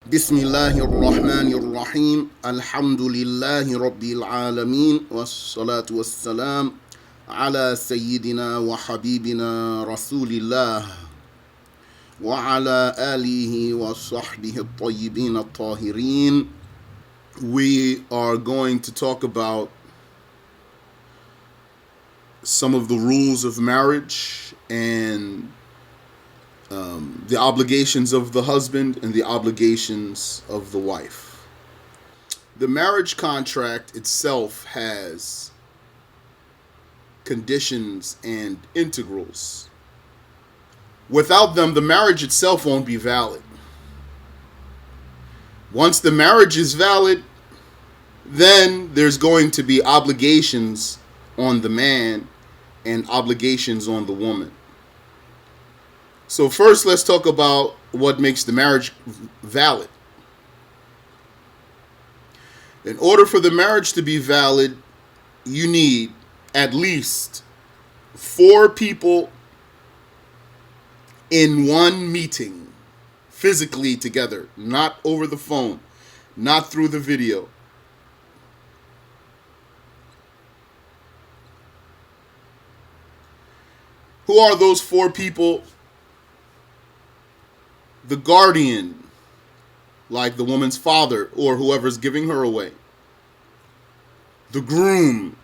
بسم الله الرحمن الرحيم الحمد لله رب العالمين والصلاة والسلام على سيدنا وحبيبنا رسول الله وعلى آله وصحبه الطيبين الطاهرين. We are going to talk about some of the rules of marriage and the obligations of the husband and the obligations of the wife. The marriage contract itself has conditions and integrals. Without them, the marriage itself won't be valid. Once the marriage is valid, then there's going to be obligations on the man and obligations on the woman. So first, let's talk about what makes the marriage valid. In order for the marriage to be valid, you need at least 4 people in one meeting, physically together, not over the phone, not through the video. Who are those 4 people? The guardian, like the woman's father or whoever's giving her away. The groom.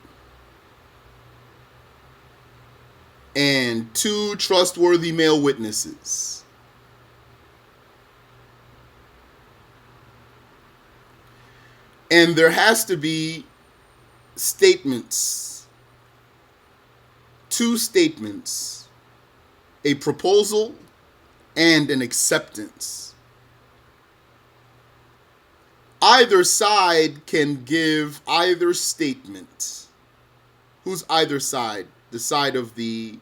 And 2 trustworthy male witnesses. And there has to be statements. 2 statements. A proposal and an acceptance. Either side can give either statement. Who's either side? The side of the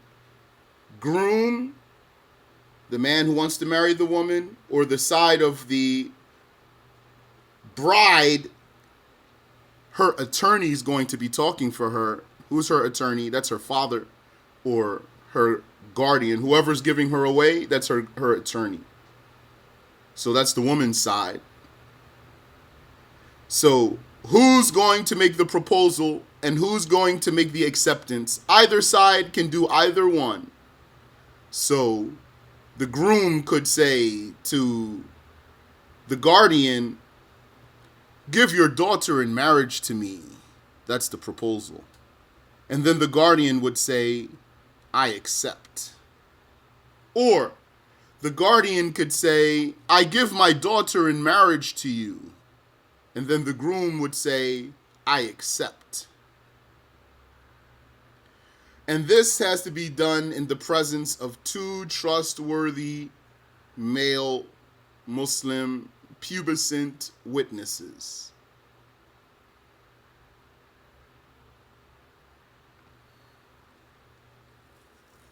groom, the man who wants to marry the woman, or the side of the bride? Her attorney is going to be talking for her. Who's her attorney? That's her father or her guardian. Whoever's giving her away, that's her attorney. So that's the woman's side. So who's going to make the proposal and who's going to make the acceptance? Either side can do either one. So the groom could say to the guardian, "Give your daughter in marriage to me." That's the proposal. And then the guardian would say, "I accept." Or the guardian could say, "I give my daughter in marriage to you." And then the groom would say, "I accept." And this has to be done in the presence of 2 trustworthy male Muslim pubescent witnesses.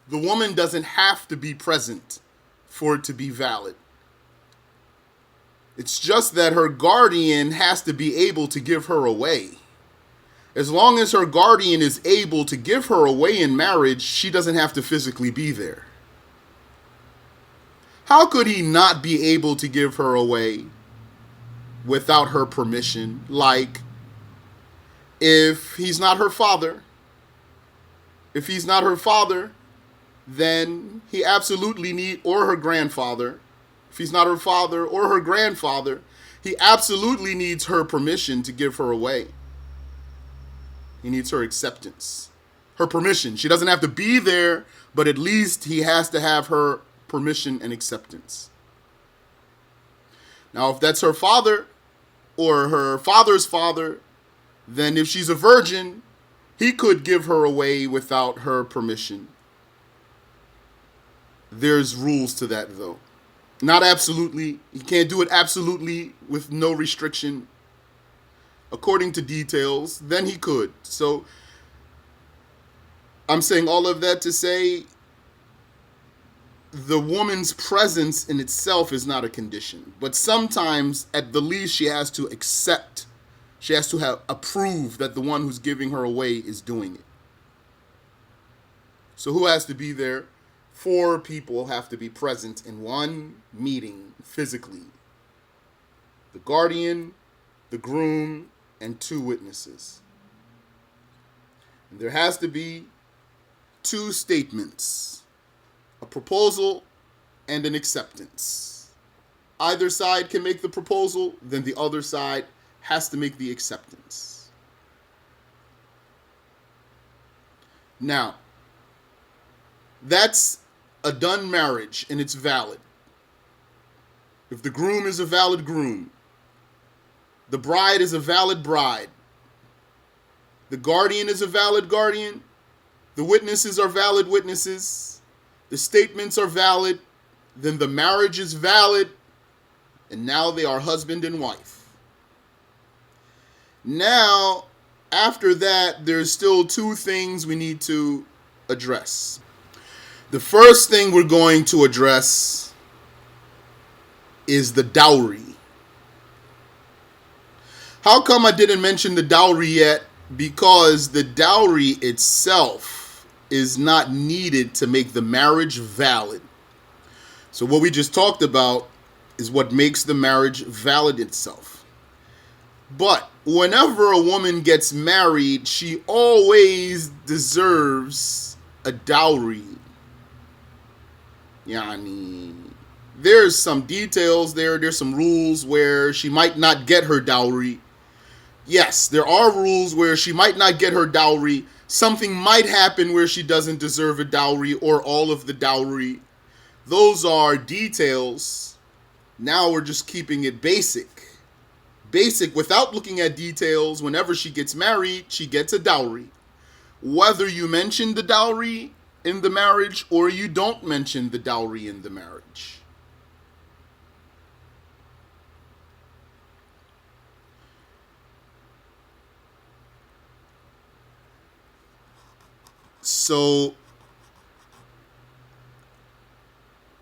The woman doesn't have to be present for it to be valid. It's just that her guardian has to be able to give her away. As long as her guardian is able to give her away in marriage, she doesn't have to physically be there. How could he not be able to give her away without her permission? Like, if he's not her father, then he absolutely need, or her grandfather. If he's not her father or her grandfather, he absolutely needs her permission to give her away. He needs her acceptance, her permission. She doesn't have to be there, but at least he has to have her permission and acceptance. Now, if that's her father or her father's father, then if she's a virgin, he could give her away without her permission. There's rules to that, though. Not absolutely. He can't do it absolutely with no restriction. According to details, then he could. So I'm saying all of that to say the woman's presence in itself is not a condition. But sometimes, at the least, she has to accept. She has to have approved that the one who's giving her away is doing it. So who has to be there? 4 people have to be present in one meeting physically. The guardian, the groom, and two witnesses. And there has to be two statements, a proposal and an acceptance. Either side can make the proposal, then the other side has to make the acceptance. Now, that's a done marriage and it's valid. If the groom is a valid groom, the bride is a valid bride, the guardian is a valid guardian, the witnesses are valid witnesses, the statements are valid, then the marriage is valid, and now they are husband and wife. Now, after that, there's still two things we need to address. The first thing we're going to address is the dowry. How come I didn't mention the dowry yet? Because the dowry itself is not needed to make the marriage valid. So what we just talked about is what makes the marriage valid itself. But whenever a woman gets married, she always deserves a dowry. Yani, there's some details there. There's some rules where she might not get her dowry. Yes, there are rules where she might not get her dowry. Something might happen where she doesn't deserve a dowry or all of the dowry. Those are details. Now we're just keeping it basic. Basic without looking at details. Whenever she gets married, she gets a dowry. Whether you mention the dowry in the marriage or you don't mention the dowry in the marriage. So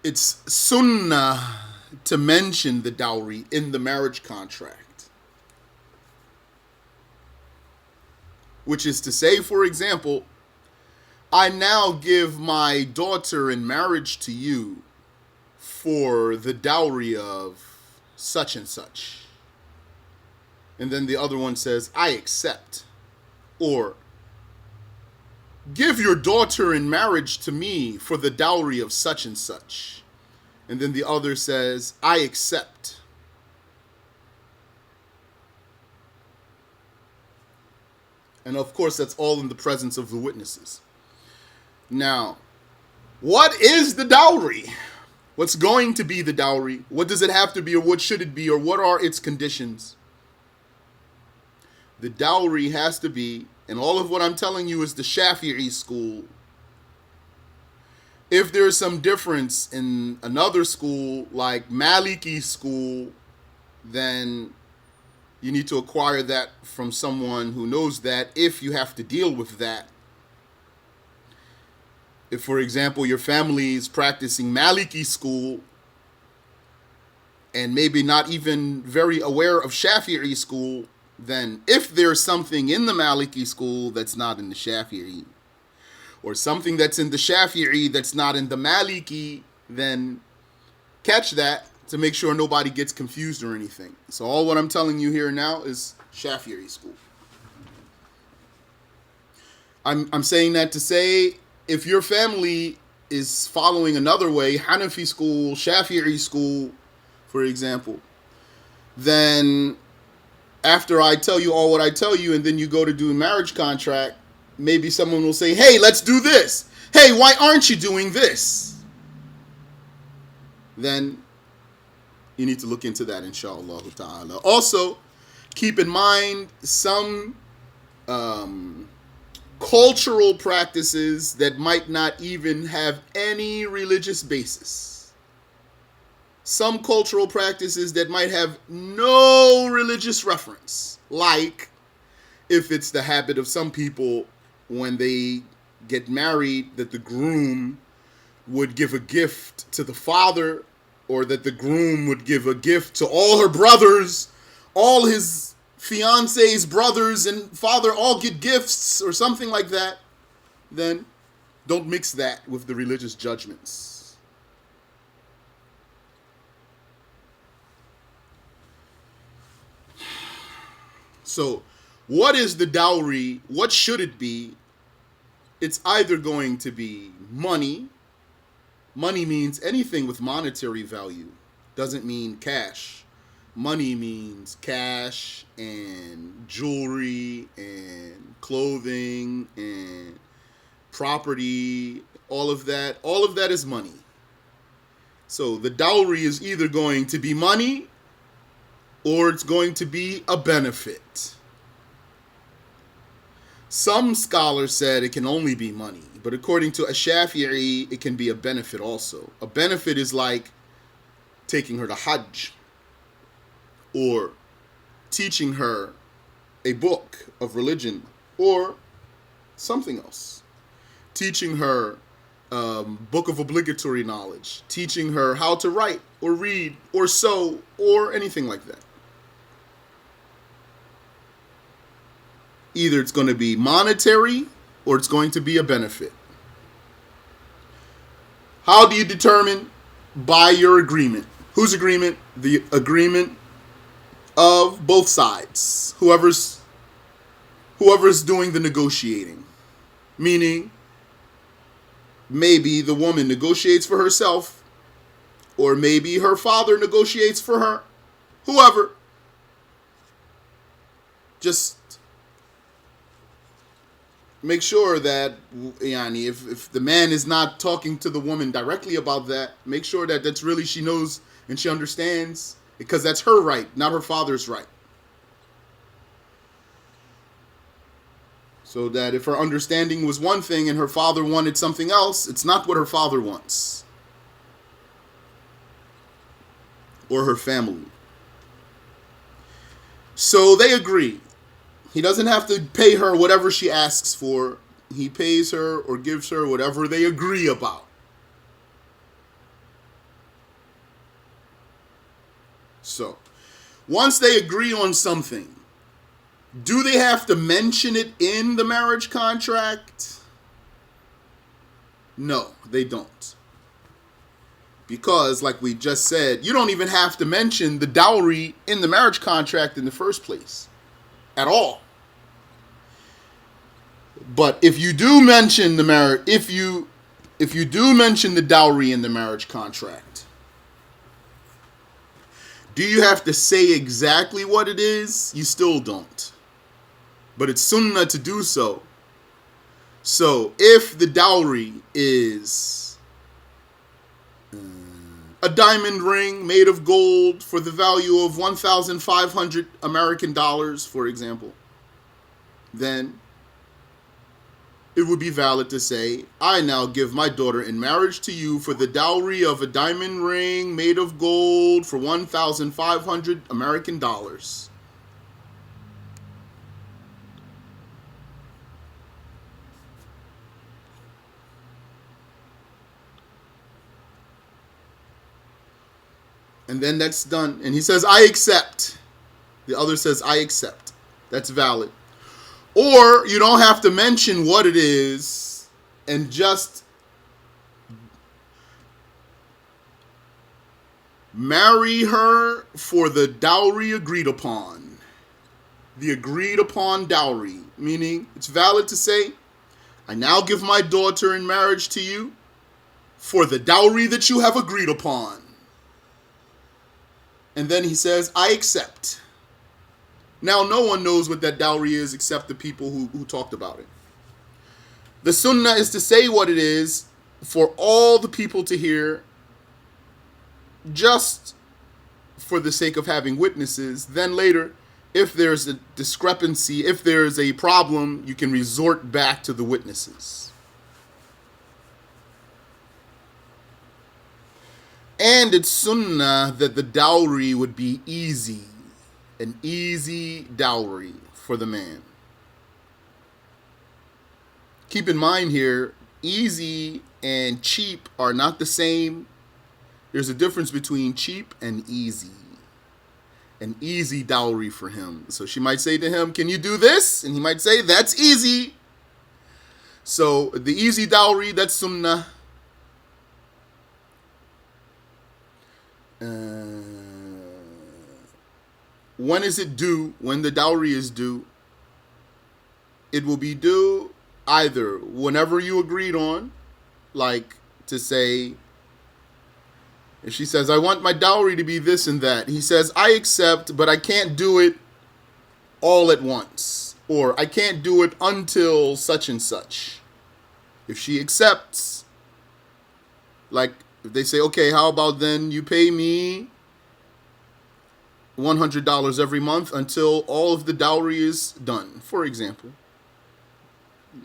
it's sunnah to mention the dowry in the marriage contract. Which is to say, for example, I now give my daughter in marriage to you for the dowry of such and such. And then the other one says, I accept. Or, give your daughter in marriage to me for the dowry of such and such. And then the other says, I accept. And of course, that's all in the presence of the witnesses. Now, what is the dowry? What's going to be the dowry? What does it have to be, or what should it be, or what are its conditions? The dowry has to be, and all of what I'm telling you is the Shafi'i school. If there's some difference in another school, like Maliki school, then you need to acquire that from someone who knows that if you have to deal with that. If, for example, your family is practicing Maliki school and maybe not even very aware of Shafi'i school, then if there's something in the Maliki school that's not in the Shafi'i, or something that's in the Shafi'i that's not in the Maliki, then catch that to make sure nobody gets confused or anything. So all what I'm telling you here now is Shafi'i school. I'm saying that to say, if your family is following another way, Hanafi school, Shafi'i school, for example, then after I tell you all what I tell you and then you go to do a marriage contract, maybe someone will say, hey, let's do this. Hey, why aren't you doing this? Then you need to look into that, inshallah ta'ala. Also, keep in mind some cultural practices that might not even have any religious basis. Some cultural practices that might have no religious reference. Like, if it's the habit of some people when they get married, that the groom would give a gift to the father, or that the groom would give a gift to all her brothers, all his fiance's brothers and father all get gifts or something like that, then don't mix that with the religious judgments. So, what is the dowry? What should it be? It's either going to be money. Money means anything with monetary value. Doesn't mean cash. Money means cash and jewelry and clothing and property, all of that. All of that is money. So the dowry is either going to be money or it's going to be a benefit. Some scholars said it can only be money, but according to a Shafi'i, it can be a benefit also. A benefit is like taking her to Hajj or teaching her a book of religion or something else. Teaching her book of obligatory knowledge. Teaching her how to write or read or sew or anything like that. Either it's going to be monetary or it's going to be a benefit. How do you determine? By your agreement. Whose agreement? The agreement of both sides. Whoever's doing the negotiating. Meaning, maybe the woman negotiates for herself, or maybe her father negotiates for her. Whoever. Just make sure that, yani, if the man is not talking to the woman directly about that, make sure that that's really she knows and she understands, because that's her right, not her father's right. So that if her understanding was one thing and her father wanted something else, it's not what her father wants. Or her family. So they agree. He doesn't have to pay her whatever she asks for. He pays her or gives her whatever they agree about. So, once they agree on something, do they have to mention it in the marriage contract? No, they don't. Because, like we just said, you don't even have to mention the dowry in the marriage contract in the first place. At all. But if you do mention the marriage, if you do mention the dowry in the marriage contract, do you have to say exactly what it is? You still don't. But it's sunnah to do so. So if the dowry is a diamond ring made of gold for the value of 1,500 American dollars, for example, then it would be valid to say, I now give my daughter in marriage to you for the dowry of a diamond ring made of gold for 1,500 American dollars. And then that's done. And he says, I accept. The other says, I accept. That's valid. Or you don't have to mention what it is and just marry her for the dowry agreed upon. The agreed upon dowry. Meaning, it's valid to say, I now give my daughter in marriage to you for the dowry that you have agreed upon. And then he says, I accept. Now, no one knows what that dowry is except the people who talked about it. The sunnah is to say what it is for all the people to hear, just for the sake of having witnesses. Then later, if there's a discrepancy, if there's a problem, you can resort back to the witnesses. And it's sunnah that the dowry would be easy. An easy dowry for the man. Keep in mind here, easy and cheap are not the same. There's a difference between cheap and easy. An easy dowry for him. So she might say to him, can you do this? And he might say, that's easy. So the easy dowry, that's sunnah. when is it due? When the dowry is due, it will be due either whenever you agreed on, like to say, if she says, I want my dowry to be this and that, he says, I accept, but I can't do it all at once, or I can't do it until such and such. If she accepts, like if they say, okay, how about then you pay me $100 every month until all of the dowry is done, for example.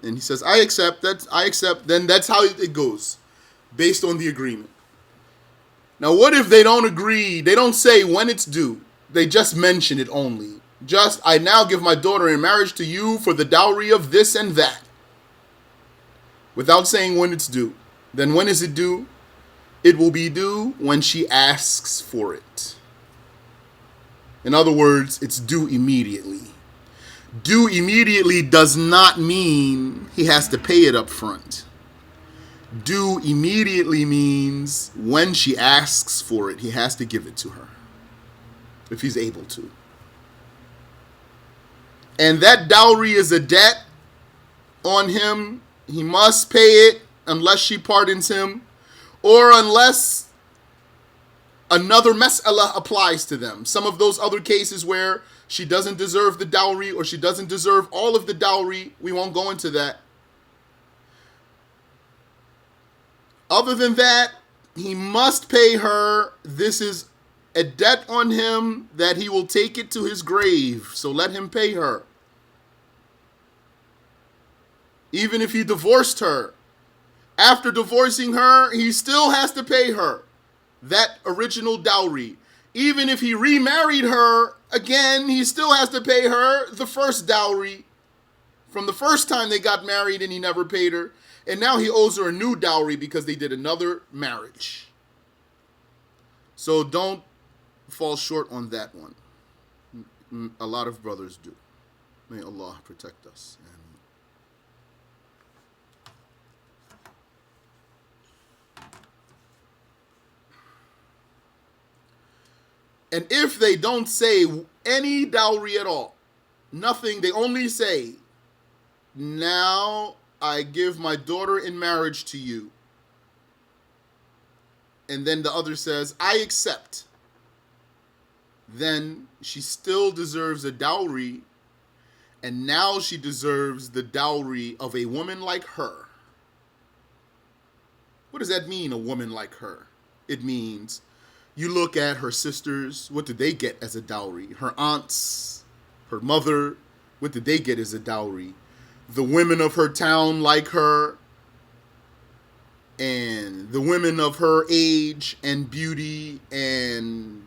And he says, I accept, then that's how it goes, based on the agreement. Now, what if they don't agree? They don't say when it's due. They just mention it only. Just, I now give my daughter in marriage to you for the dowry of this and that. Without saying when it's due. Then when is it due? It will be due when she asks for it. In other words, it's due immediately. Due immediately does not mean he has to pay it up front. Due immediately means when she asks for it, he has to give it to her, if he's able to. And that dowry is a debt on him. He must pay it unless she pardons him, or unless another mas'ala applies to them. Some of those other cases where she doesn't deserve the dowry, or she doesn't deserve all of the dowry, we won't go into that. Other than that, he must pay her. This is a debt on him that he will take it to his grave. So let him pay her. Even if he divorced her, after divorcing her, he still has to pay her that original dowry. Even if he remarried her, again, he still has to pay her the first dowry from the first time they got married and he never paid her. And now he owes her a new dowry because they did another marriage. So don't fall short on that one. A lot of brothers do. May Allah protect us. And if they don't say any dowry at all, nothing, they only say, now I give my daughter in marriage to you. And then the other says, I accept. Then she still deserves a dowry. And now she deserves the dowry of a woman like her. What does that mean, a woman like her? It means you look at her sisters, what did they get as a dowry? Her aunts, her mother, what did they get as a dowry? The women of her town like her, and the women of her age and beauty, and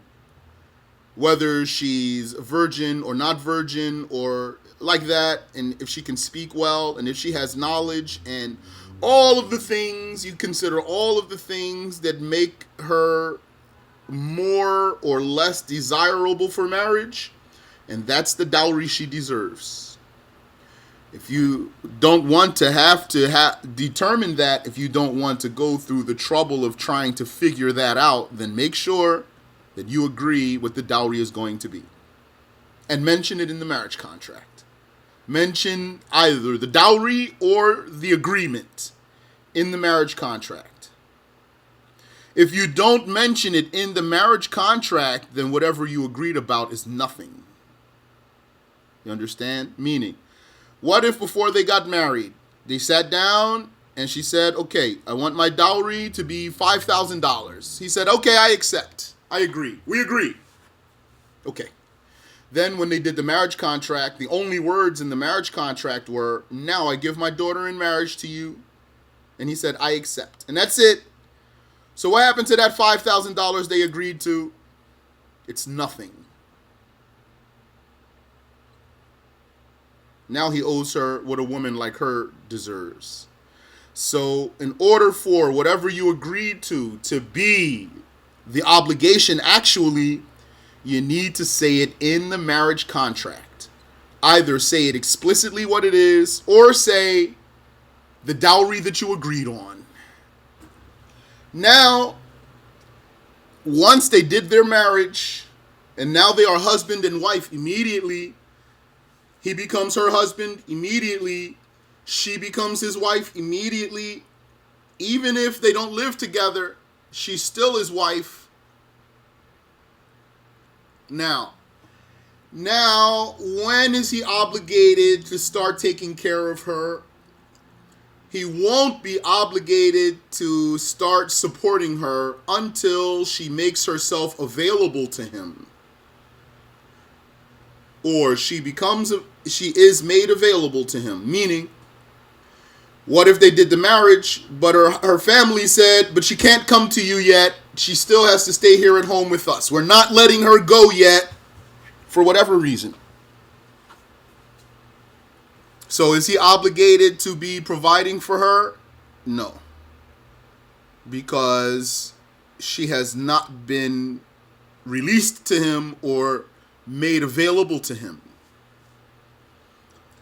whether she's virgin or not virgin or like that, and if she can speak well, and if she has knowledge, and all of the things, you consider all of the things that make her more or less desirable for marriage, and that's the dowry she deserves. If you don't want to have determine that, if you don't want to go through the trouble of trying to figure that out, then make sure that you agree what the dowry is going to be. And mention it in the marriage contract. Mention either the dowry or the agreement in the marriage contract. If you don't mention it in the marriage contract, then whatever you agreed about is nothing. You understand? Meaning, what if before they got married, they sat down and she said, okay, I want my dowry to be $5,000. He said, okay, I accept. I agree. We agree. Okay. Then when they did the marriage contract, the only words in the marriage contract were, now I give my daughter in marriage to you. And he said, I accept. And that's it. So what happened to that $5,000 they agreed to? It's nothing. Now he owes her what a woman like her deserves. So in order for whatever you agreed to be the obligation, actually, you need to say it in the marriage contract. Either say it explicitly what it is, or say the dowry that you agreed on. Now, once they did their marriage and now they are husband and wife. Immediately, he becomes her husband. Immediately, she becomes his wife. Immediately, even if they don't live together, she's still his wife. Now, when is he obligated to start taking care of her? He won't be obligated to start supporting her until she makes herself available to him. Or she is made available to him. Meaning, what if they did the marriage, but her family said, but she can't come to you yet. She still has to stay here at home with us. We're not letting her go yet for whatever reason. So is he obligated to be providing for her? No. Because she has not been released to him or made available to him.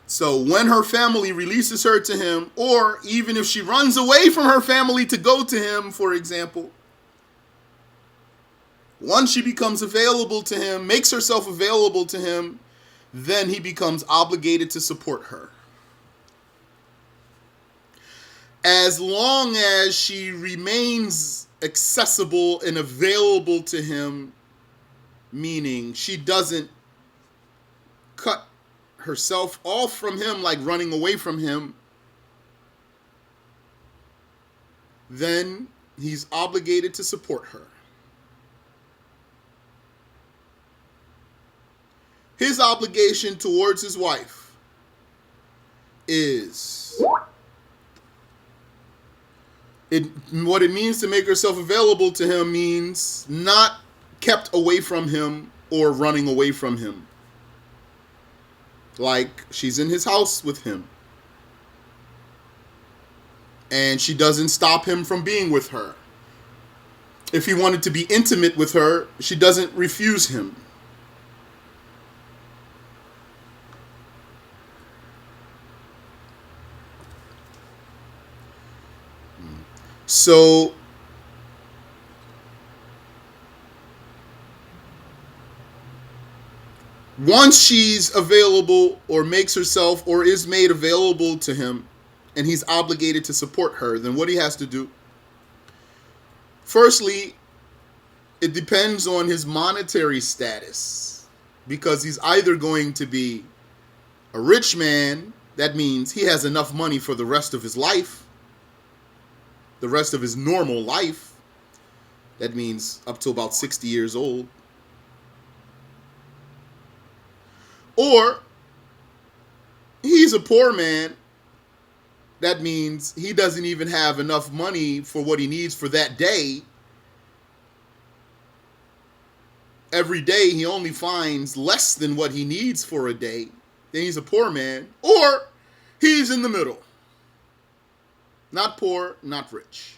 So when her family releases her to him, or even if she runs away from her family to go to him, for example, once she becomes available to him, makes herself available to him, then he becomes obligated to support her. As long as she remains accessible and available to him, meaning she doesn't cut herself off from him like running away from him, then he's obligated to support her. His obligation towards his wife is what it means to make herself available to him means not kept away from him or running away from him. Like she's in his house with him, and she doesn't stop him from being with her. If he wanted to be intimate with her, she doesn't refuse him. So once she's available or makes herself or is made available to him and he's obligated to support her, then what he has to do, firstly, it depends on his monetary status, because he's either going to be a rich man, that means he has enough money for the rest of his life, the rest of his normal life, that means up to about 60 years old. Or he's a poor man. That means he doesn't even have enough money for what he needs for that day. Every day he only finds less than what he needs for a day. Then he's a poor man. Or he's in the middle. Not poor, not rich.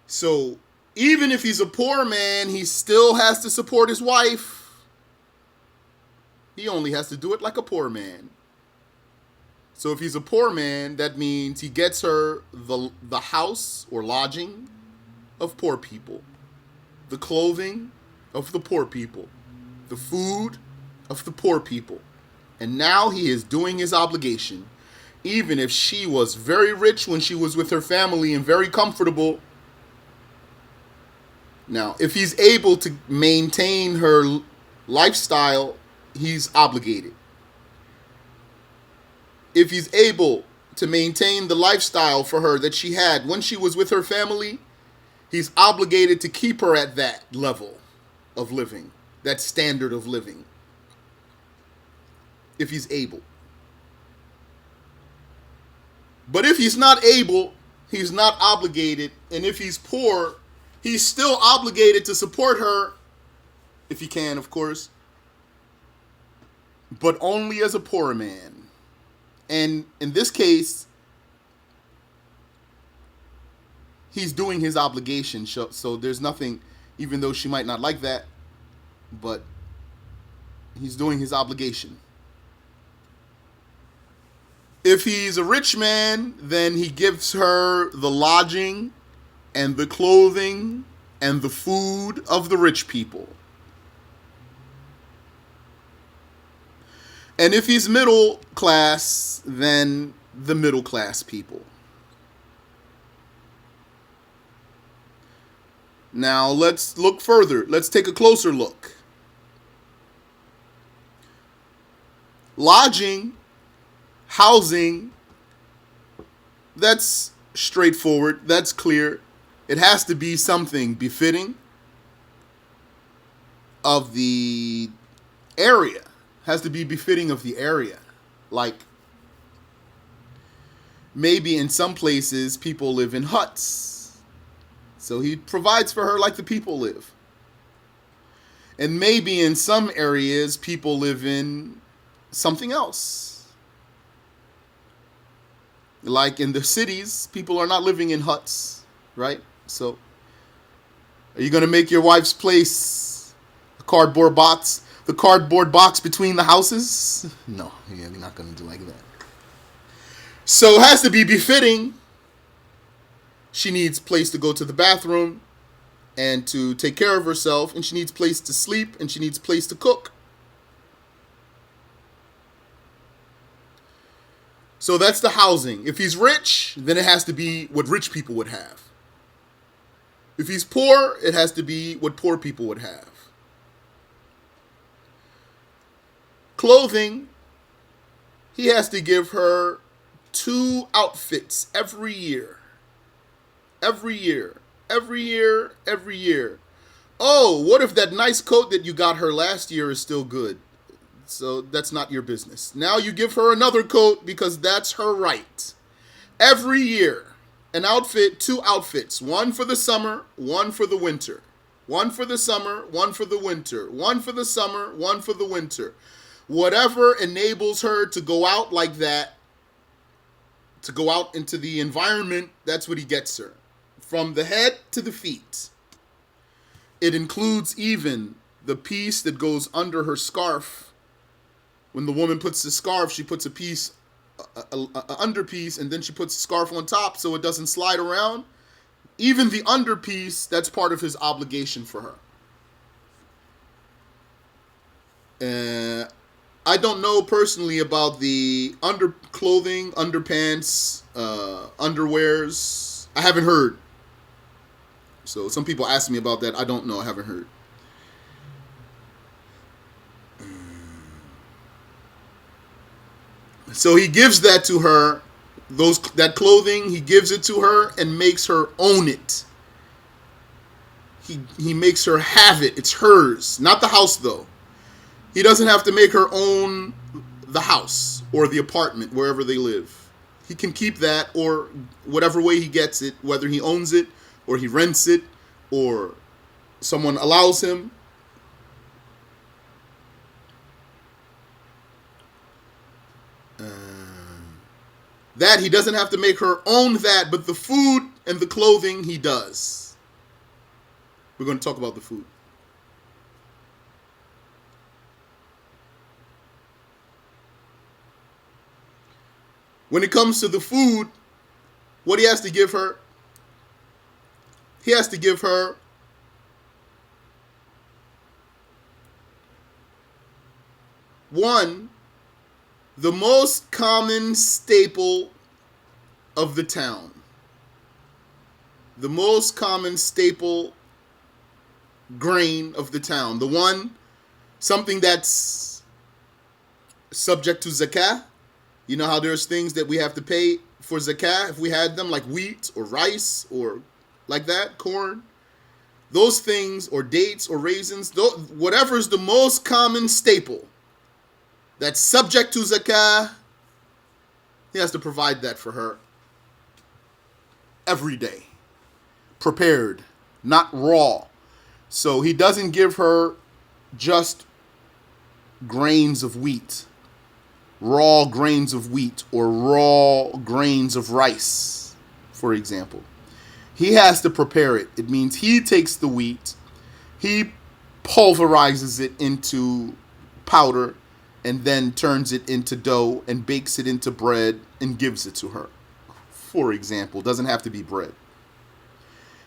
So even if he's a poor man, he still has to support his wife. He only has to do it like a poor man. So if he's a poor man, that means he gets her the house or lodging of poor people, the clothing of the poor people, the food of the poor people. And now he is doing his obligation. Even if she was very rich when she was with her family and very comfortable. Now, if he's able to maintain her lifestyle, he's obligated. If he's able to maintain the lifestyle for her that she had when she was with her family, he's obligated to keep her at that level of living, that standard of living. If he's able. But if he's not able, he's not obligated. And if he's poor, he's still obligated to support her, if he can, of course, but only as a poor man. And in this case, he's doing his obligation. So there's nothing, even though she might not like that, but he's doing his obligation. If he's a rich man, then he gives her the lodging and the clothing and the food of the rich people. And if he's middle class, then the middle class people. Now let's look further. Let's take a closer look. Lodging, housing, that's straightforward. That's clear. It has to be something befitting of the area. Has to be befitting of the area. Like, maybe in some places people live in huts. So he provides for her like the people live. And maybe in some areas people live in something else. Like in the cities, people are not living in huts, right? So, are you going to make your wife's place a cardboard box, the cardboard box between the houses? No, you're not going to do like that. So it has to be befitting. She needs place to go to the bathroom and to take care of herself, and she needs place to sleep, and she needs place to cook. So that's the housing. If he's rich, then it has to be what rich people would have. If he's poor, it has to be what poor people would have. Clothing, he has to give her 2 outfits every year. Every year. Every year. Every year. Oh, what if that nice coat that you got her last year is still good? So that's not your business. Now you give her another coat because that's her right. Every year, an outfit, 2 outfits. One for the summer, one for the winter. One for the summer, one for the winter. One for the summer, one for the winter. Whatever enables her to go out like that, to go out into the environment, that's what he gets her. From the head to the feet. It includes even the piece that goes under her scarf. When the woman puts the scarf, she puts a piece, a underpiece, and then she puts the scarf on top so it doesn't slide around. Even the underpiece, that's part of his obligation for her. I don't know personally about the underclothing, underpants, underwears. I haven't heard. So some people ask me about that. I don't know. I haven't heard. So he gives that to her, that clothing, he gives it to her and makes her own it. He makes her have it. It's hers. Not the house, though. He doesn't have to make her own the house or the apartment, wherever they live. He can keep that, or whatever way he gets it, whether he owns it or he rents it or someone allows him. That he doesn't have to make her own that, but the food and the clothing he does. We're going to talk about the food. When it comes to the food, what he has to give her, he has to give her one, the most common staple of the town. The most common staple grain of the town. The one, something that's subject to zakah. You know how there's things that we have to pay for zakah if we had them, like wheat or rice or like that, corn. Those things, or dates or raisins, whatever's the most common staple that's subject to zakah, he has to provide that for her every day. Prepared, not raw. So he doesn't give her just grains of wheat, raw grains of wheat, or raw grains of rice, for example. He has to prepare it. It means he takes the wheat, he pulverizes it into powder, and then turns it into dough and bakes it into bread and gives it to her. For example, doesn't have to be bread.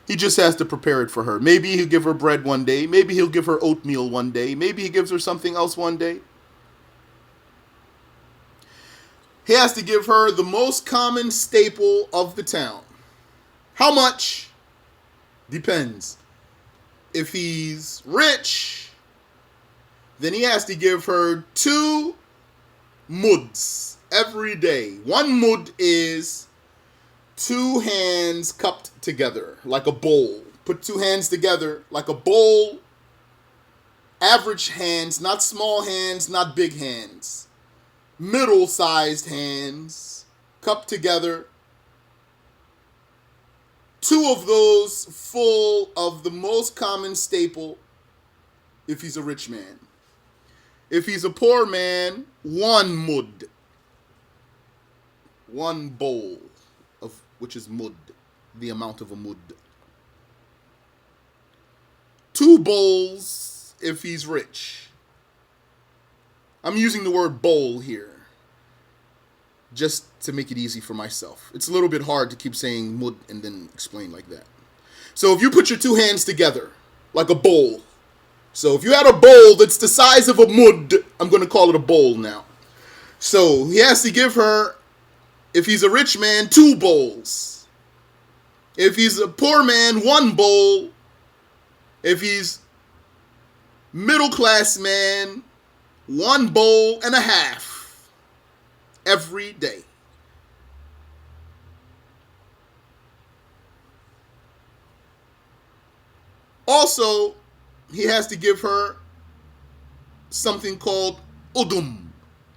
He just has to prepare it for her. Maybe he'll give her bread one day. Maybe he'll give her oatmeal one day. Maybe he gives her something else one day. He has to give her the most common staple of the town. How much? Depends. If he's rich, then he has to give her 2 muds every day. 1 mud is 2 hands cupped together like a bowl. Put 2 hands together like a bowl. Average hands, not small hands, not big hands. Middle-sized hands cupped together. 2 of those full of the most common staple if he's a rich man. If he's a poor man, 1 mud. 1 bowl, of which is mud, the amount of a mud. 2 bowls if he's rich. I'm using the word bowl here just to make it easy for myself. It's a little bit hard to keep saying mud and then explain like that. So if you put your 2 hands together like a bowl. So if you had a bowl that's the size of a mud, I'm going to call it a bowl now. So he has to give her, if he's a rich man, 2 bowls. If he's a poor man, 1 bowl. If he's middle class man, 1 bowl and a half every day. Also, he has to give her something called udum.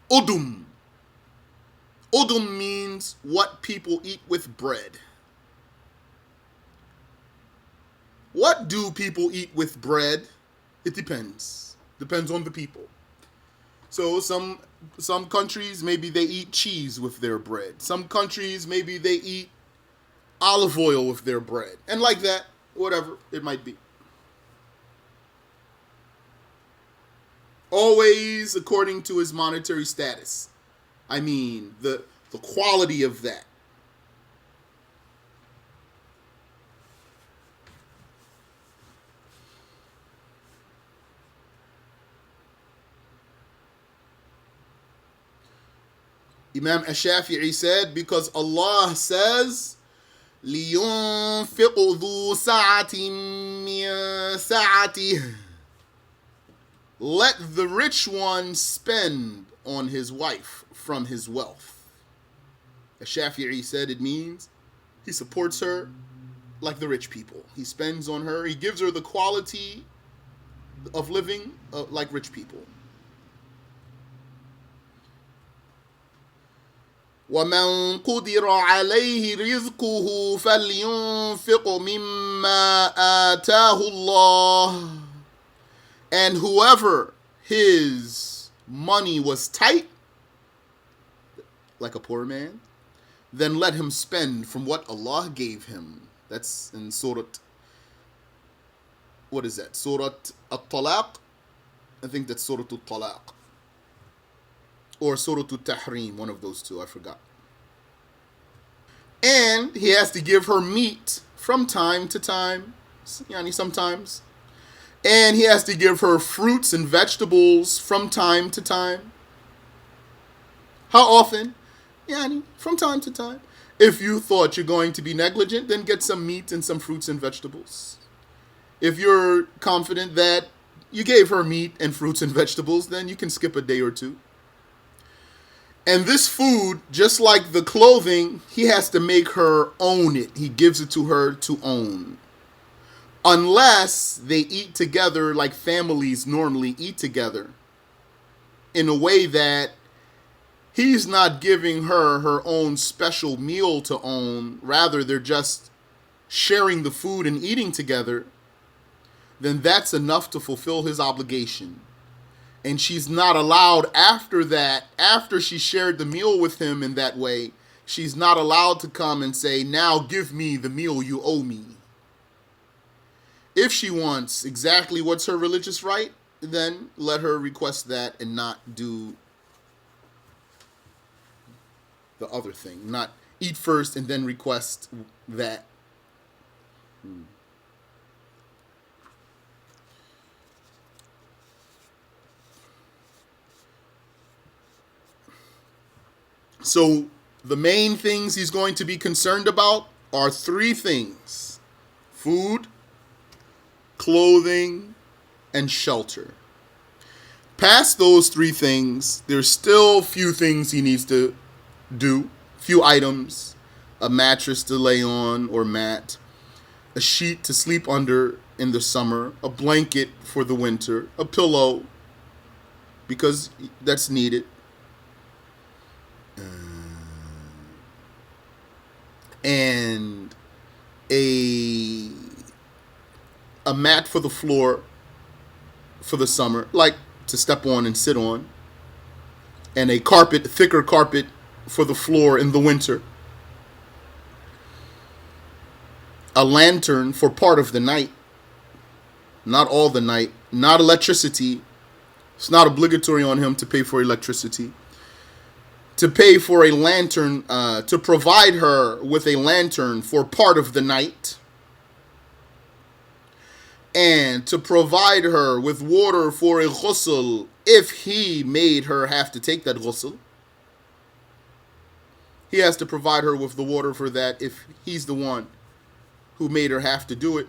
Udum. Udum means what people eat with bread. What do people eat with bread? It depends. Depends on the people. So some countries, maybe they eat cheese with their bread. Some countries, maybe they eat olive oil with their bread. And like that, whatever it might be. Always according to his monetary status. I mean, the quality of that. Imam Shafi said, because Allah says, لِيُنْفِقُ ذُو سَعَةٍ مِّن سَعَتِهِ. Let the rich one spend on his wife from his wealth. Shafi'i said it means he supports her like the rich people. He spends on her. He gives her the quality of living like rich people. وَمَنْ قُدِرَ عَلَيْهِ رِزْقُهُ فَلْيُنْفِقْ مِمَّا آتَاهُ اللَّهُ. And whoever his money was tight, like a poor man, then let him spend from what Allah gave him. That's in Surah, what is that? Surah At-Talaq? I think that's Surah At-Talaq. Or Surah At-Tahrim, one of those two, I forgot. And he has to give her meat from time to time, sometimes. And he has to give her fruits and vegetables from time to time. How often? From time to time. If you thought you're going to be negligent, then get some meat and some fruits and vegetables. If you're confident that you gave her meat and fruits and vegetables, then you can skip a day or 2. And this food, just like the clothing, he has to make her own it. He gives it to her to own. Unless they eat together like families normally eat together, in a way that he's not giving her her own special meal to own, rather they're just sharing the food and eating together, then that's enough to fulfill his obligation. And she's not allowed after that, after she shared the meal with him in that way, she's not allowed to come and say, now give me the meal you owe me. If she wants exactly what's her religious right, then let her request that and not do the other thing. Not eat first and then request that. So the main things he's going to be concerned about are three things: food, clothing, and shelter. Past those three things, there's still few things he needs to do, few items: a mattress to lay on or mat, a sheet to sleep under in the summer, a blanket for the winter, a pillow because that's needed, and a a mat for the floor for the summer, like to step on and sit on, and a carpet, thicker carpet for the floor in the winter, a lantern for part of the night, not all the night, not electricity. It's not obligatory on him to pay for electricity. To pay for a lantern, to provide her with a lantern for part of the night, and to provide her with water for a ghusl if he made her have to take that ghusl. He has to provide her with the water for that if he's the one who made her have to do it.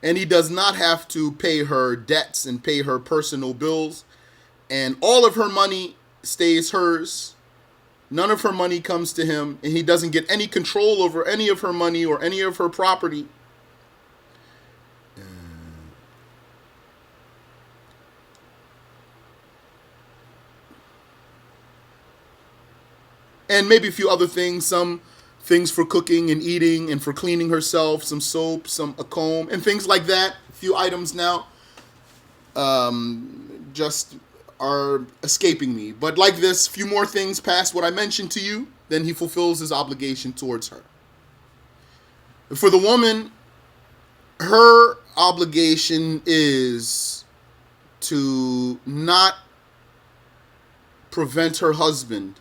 And he does not have to pay her debts and pay her personal bills. And all of her money stays hers. None of her money comes to him. And he doesn't get any control over any of her money or any of her property. And maybe a few other things. Some things for cooking and eating and for cleaning herself, some soap, a comb, and things like that. A few items now just are escaping me. But like this, few more things past what I mentioned to you, then he fulfills his obligation towards her. For the woman, her obligation is to not prevent her husband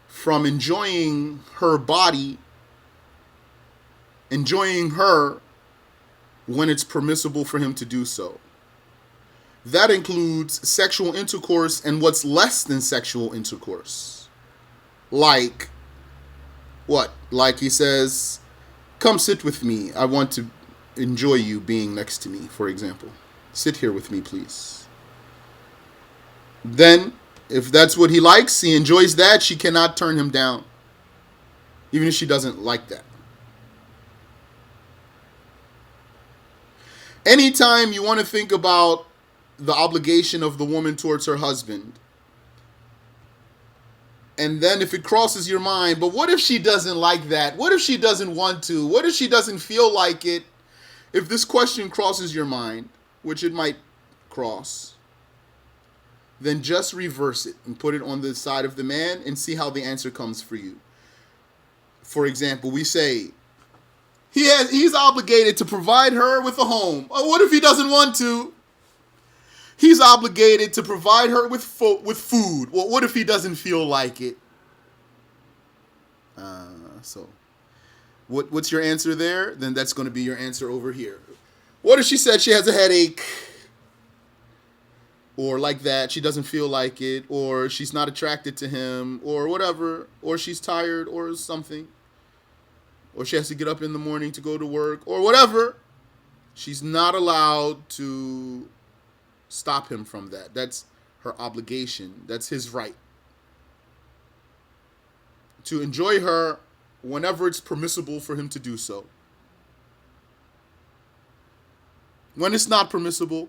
from enjoying her body, enjoying her when it's permissible for him to do so. That includes sexual intercourse and what's less than sexual intercourse. Like what? Like he says, come sit with me. I want to enjoy you being next to me, for example. Sit here with me, please. Then, if that's what he likes, he enjoys that, she cannot turn him down. Even if she doesn't like that. Anytime you want to think about the obligation of the woman towards her husband, and then if it crosses your mind, but what if she doesn't like that? What if she doesn't want to? What if she doesn't feel like it? If this question crosses your mind, which it might cross, then just reverse it and put it on the side of the man and see how the answer comes for you. For example, we say, he's obligated to provide her with a home. Oh, what if he doesn't want to? He's obligated to provide her with food. Well, what if he doesn't feel like it? So, what's your answer there? Then that's going to be your answer over here. What if she said she has a headache? Or like that, she doesn't feel like it, or she's not attracted to him, or whatever, or she's tired, or something, or she has to get up in the morning to go to work, or whatever. She's not allowed to stop him from that. That's her obligation. That's his right. To enjoy her whenever it's permissible for him to do so. When it's not permissible,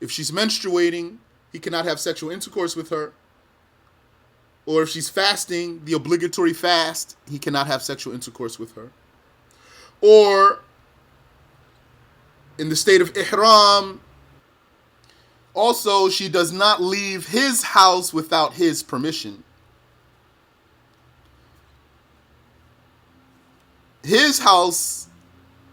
if she's menstruating, he cannot have sexual intercourse with her. Or if she's fasting, the obligatory fast, he cannot have sexual intercourse with her. Or in the state of ihram, also she does not leave his house without his permission. His house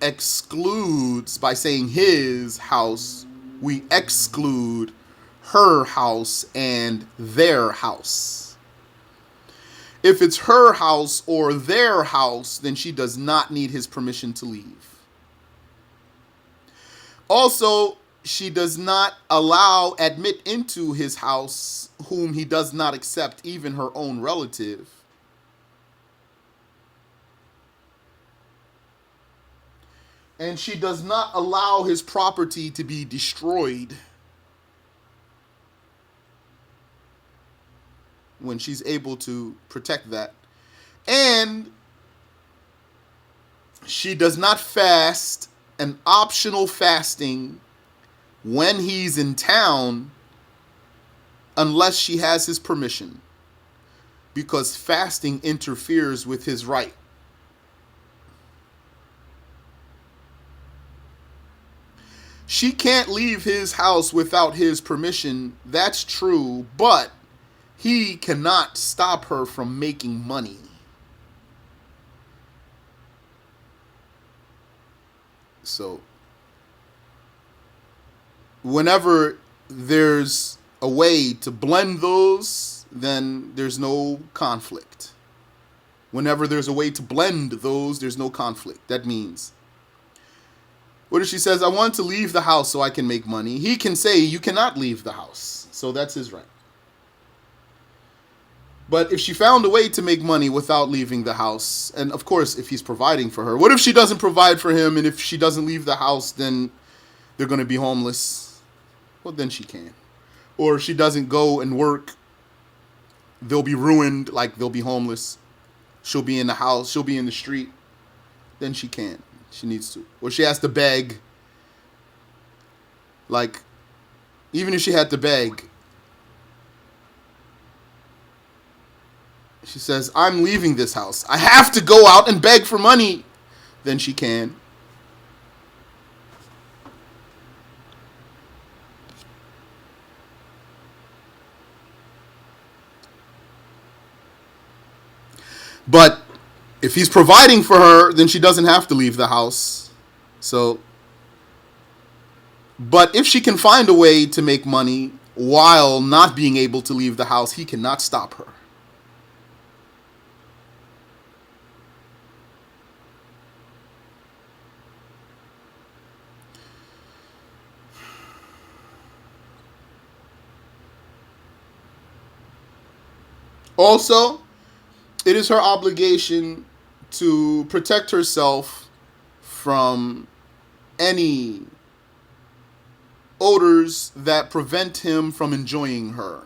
excludes, by saying his house, we exclude her house and their house. If it's her house or their house, then she does not need his permission to leave. Also, she does not admit into his house whom he does not accept, even her own relative. And she does not allow his property to be destroyed when she's able to protect that. And she does not fast an optional fasting when he's in town unless she has his permission, because fasting interferes with his right. She can't leave his house without his permission, that's true, but he cannot stop her from making money. So, whenever there's a way to blend those, then there's no conflict. Whenever there's a way to blend those, there's no conflict. That means, what if she says, I want to leave the house so I can make money? He can say, you cannot leave the house. So that's his right. But if she found a way to make money without leaving the house, and of course, if he's providing for her, what if she doesn't provide for him, and if she doesn't leave the house, then they're going to be homeless? Well, then she can. Or if she doesn't go and work, they'll be ruined, like they'll be homeless. She'll be in the house, she'll be in the street. Then she can. She needs to. Or she has to beg. Like, even if she had to beg, she says, I'm leaving this house. I have to go out and beg for money. Then she can. But if he's providing for her, then she doesn't have to leave the house. So, but if she can find a way to make money while not being able to leave the house, he cannot stop her. Also, it is her obligation to protect herself from any odors that prevent him from enjoying her.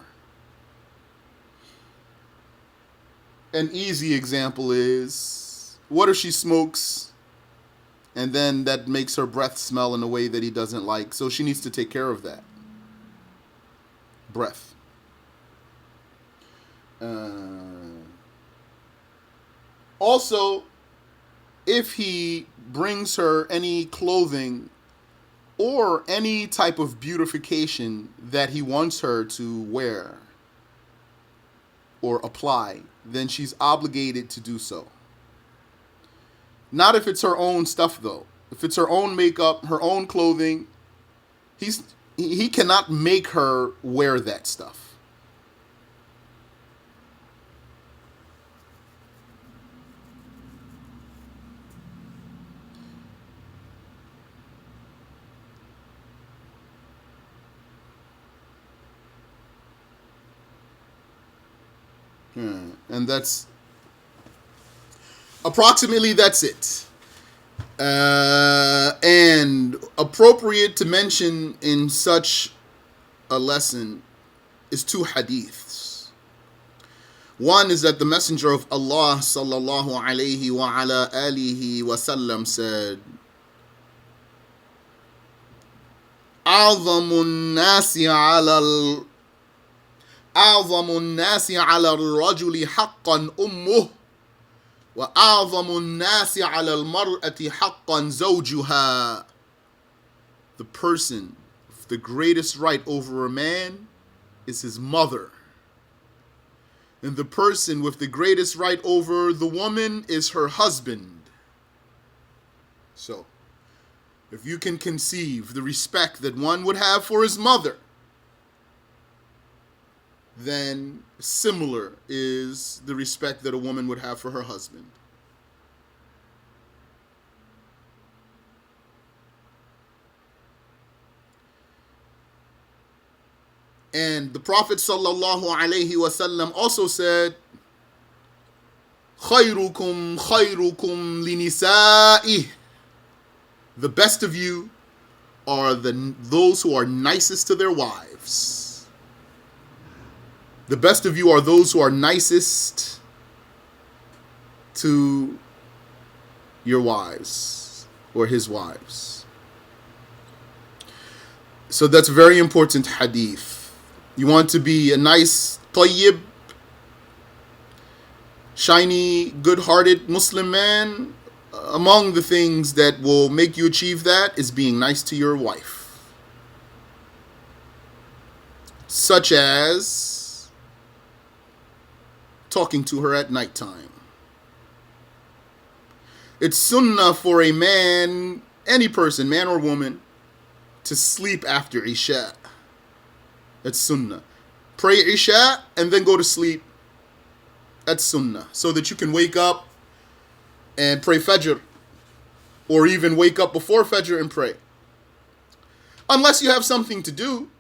An easy example is, what if she smokes and then that makes her breath smell in a way that he doesn't like? So she needs to take care of that. Breath. Also, if he brings her any clothing or any type of beautification that he wants her to wear or apply, then she's obligated to do so. Not if it's her own stuff, though. If it's her own makeup, her own clothing, he cannot make her wear that stuff. And that's approximately that's it. And appropriate to mention in such a lesson is two hadiths. One is that the Messenger of Allah sallallahu alayhi wa ala alihi wa sallam said, أعظم الناس على الرجل حقا أمه وأعظم الناس على المرأة حقا زوجها. The person with the greatest right over a man is his mother. And the person with the greatest right over the woman is her husband. So, if you can conceive the respect that one would have for his mother, then similar is the respect that a woman would have for her husband. And the Prophet sallallahu alaihi wasallam also said, "Khayrukum khayrukum linisa'ih." The best of you are those who are nicest to their wives. The best of you are those who are nicest to your wives or his wives. So that's a very important hadith. You want to be a nice, tayyib, shiny, good-hearted Muslim man? Among the things that will make you achieve that is being nice to your wife. Such as talking to her at nighttime. It's sunnah for a man, any person, man or woman, to sleep after Isha. That's sunnah. Pray Isha and then go to sleep. That's sunnah. So that you can wake up and pray Fajr. Or even wake up before Fajr and pray. Unless you have something to do.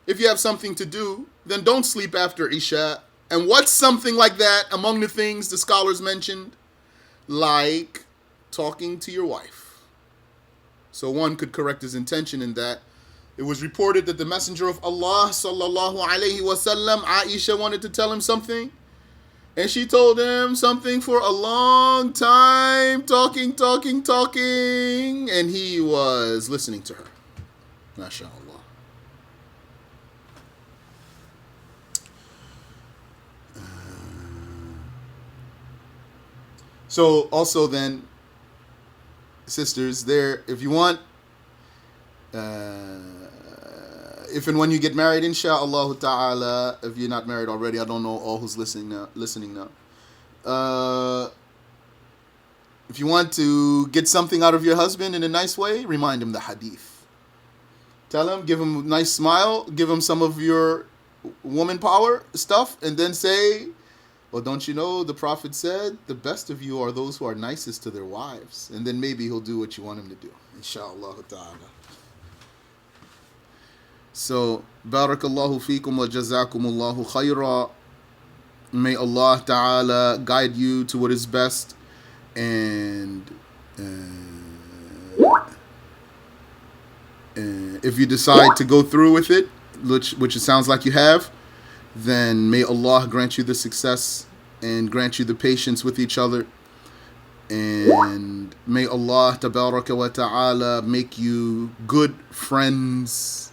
If you have something to do, then don't sleep after Isha. And what's something like that among the things the scholars mentioned? Like talking to your wife. So one could correct his intention in that. It was reported that the Messenger of Allah sallallahu alaihi wasallam, Aisha, wanted to tell him something. And she told him something for a long time, talking. And he was listening to her. MashaAllah. So also then, sisters, there, if you want, if and when you get married, insha'Allah ta'ala, if you're not married already, I don't know all who's listening now. If you want to get something out of your husband in a nice way, remind him the hadith. Tell him, give him a nice smile, give him some of your woman power stuff, and then say, well, don't you know the Prophet said, the best of you are those who are nicest to their wives. And then maybe he'll do what you want him to do. Insha'Allah ta'ala. So, barakallahu feekum wa jazakumullahu khayra. May Allah ta'ala guide you to what is best. And if you decide to go through with it, which it sounds like you have, then may Allah grant you the success and grant you the patience with each other. And may Allah tabaraka wa ta'ala make you good friends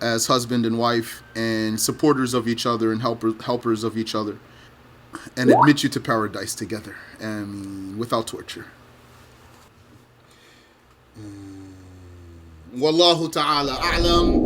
as husband and wife and supporters of each other and helpers of each other, and admit you to paradise together and without torture. Wallahu ta'ala a'lam.